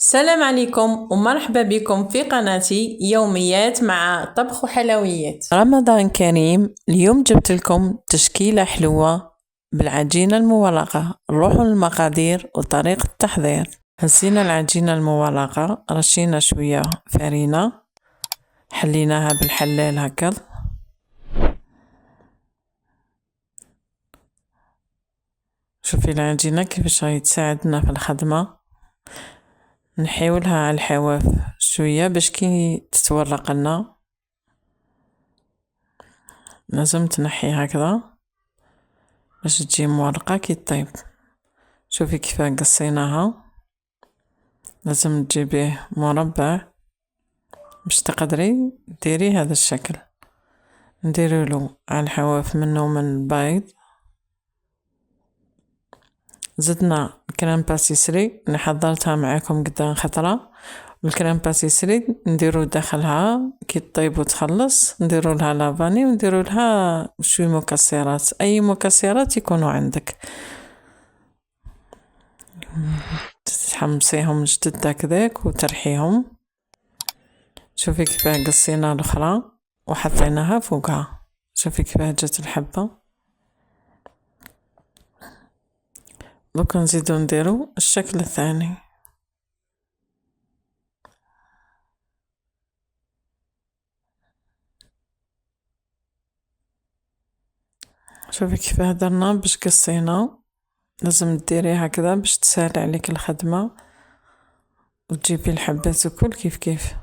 السلام عليكم ومرحبا بكم في قناتي يوميات مع طبخ وحلويات. رمضان كريم. اليوم جبت لكم تشكيلة حلوة بالعجينة المورقة. نروحوا للمقادير وطريقة التحضير. هزينا العجينة المورقة، رشينا شوية فرينة، حليناها بالحلال هكذا. شوفي العجينة كيفاش راهي تساعدنا في الخدمة. نحيولها على الحواف شوية باش كي تتورق لنا لازم تنحي هكذا باش تجي مورقة كي طيب. شوفي كيف قصيناها، لازم تجيبيه مربع باش تقدري ديري هذا الشكل. نديرولو على الحواف منه من البيض، زدنا كريم باسيسري اللي حضرتها معاكم قدام خطرة. والكريم باسيسري نديرو داخلها كي طيب وتخلص نديرو لها لافاني ونديرو لها شوي مكسرات، اي مكسرات يكونوا عندك تحمصيهم جدد هكذاك وترحيهم. شوفي كيف قصينا الاخرى وحطيناها فوقها. شوفي كيف جات الحبة. دوكا نزيدو نديرو الشكل الثاني. شوفي كيف درنا باش قصينا، لازم ديري هكذا باش تسهل عليك الخدمة وتجيبي الحبات الكل كيف كيف.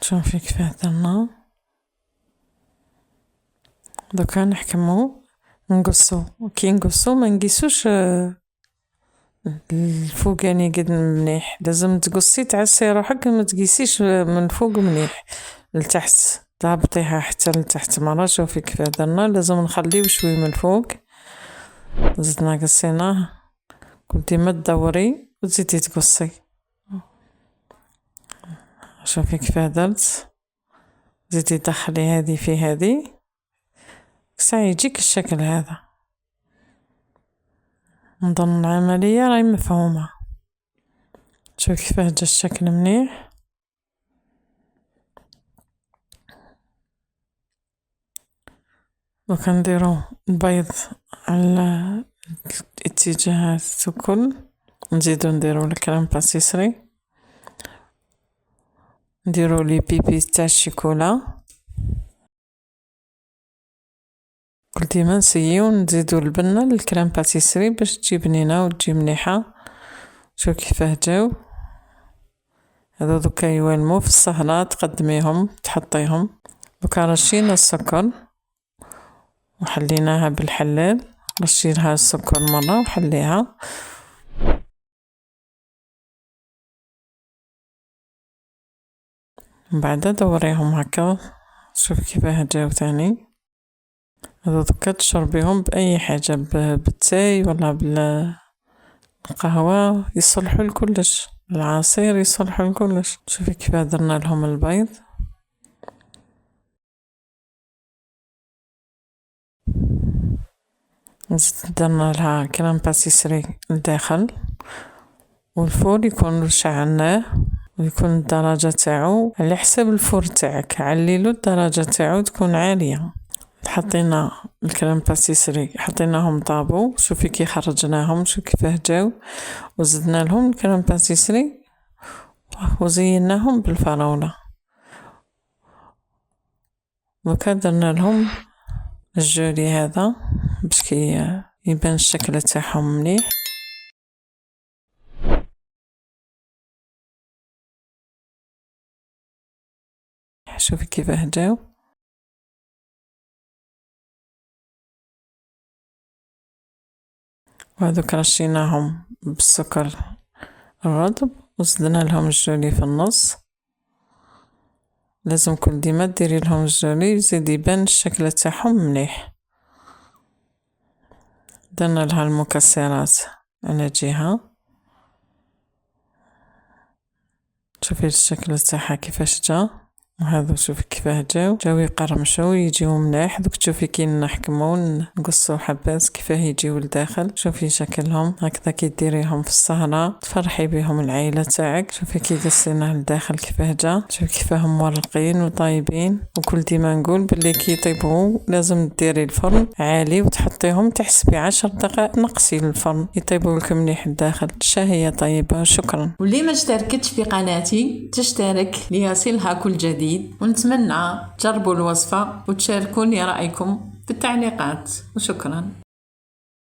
شوفي كيف درنا. دوكا نحكمو نقصو، كي نقصو ما نقيسوش الفوقاني قد مليح، لازم تقصي تعسي روحك ما تقيسيش من فوق مليح لتحت، تهبطيها حتى لتحت مرة. شوفي كيف درنا، لازم نخليو شوي من الفوق. زدنا قصيناه، كنتي ما تدوري وتزيدي تقصي. شوفي كيف درت، زيدي دخلي هذه في هذه ساعة يجيك الشكل هذا. نظن العملية راهي مفهومة. شوفي كيف جا الشكل مليح. دوكا نديرو البيض على الاتجاهات الكل، نزيدو نديرو الكريم باسيسري، نديرو لي بيبي تاع الشيكولا. كل ديما نسيو نزيدو البنة للكريم باسيسري باش تجي بنينة وتجي مليحة. شوف كيفاه جاو هذا. دوكا يوالمو في السهرة تقدميهم تحطيهم. دوكا رشينا السكر وحليناها بالحلال، رشيلها السكر مرة وحليها. من بعد دوريهم هكا. شوف كيفاه جاو تاني. هذا دوكا تشربيهم بأي حاجة، بالتاي ولا بالقهوة يصلحوا لكلش، العصير يصلحوا لكلش. شوفي كيفاه درنا لهم البيض. درنا لها كريم باسيسري لداخل، والفور يكون شعلناه ويكون الدرجة تاعو على حساب الفور تاعك، عليلو الدرجة تاعو تكون عالية. حطينا الكريم باسيسري حطيناهم طابو. شوفي كي خرجناهم شوفي كيفاه جاو، وزدنا لهم الكريم باسيسري وزيناهم بالفراولة. دوكا درنا لهم الجولي هذا باش كي يبان الشكل تاعهم مليح. شوفي كيفاه جاو. وهذوك رشيناهم بالسكر الرطب وزدنا لهم الجولي في النص. لازم كل ديما ديري لهم الجولي يزيد يبان الشكل تاعهم مليح. درنا لها المكسرات على جهة. شوفي الشكل تاعها كيفاش جا وهذا شوفي كيفاه جاو يقرمشوا يجيو ملاح. دوك تشوفي كي نحكمو نقصو حبات كيفاه يجيو لداخل. شوفي شكلهم هكذا كي ديريهم في السهرة تفرحي بهم العائلة تاعك. شوفي كي قصيناه لداخل كيفاه جا. شوفي كيفاه مورقين وطايبين. وكل ديما نقول باللي كي يطيبوا لازم ديري الفرن عالي وتحطيهم تحسبي 10 دقائق نقصي الفرن يطيبوا لك مليح الداخل. الشهية طيبة. شكرا. واللي ما اشتركتش في قناتي تشترك ليصلها كل جديد، ونتمنى تجربوا الوصفة وتشاركوني رأيكم في التعليقات. وشكرا.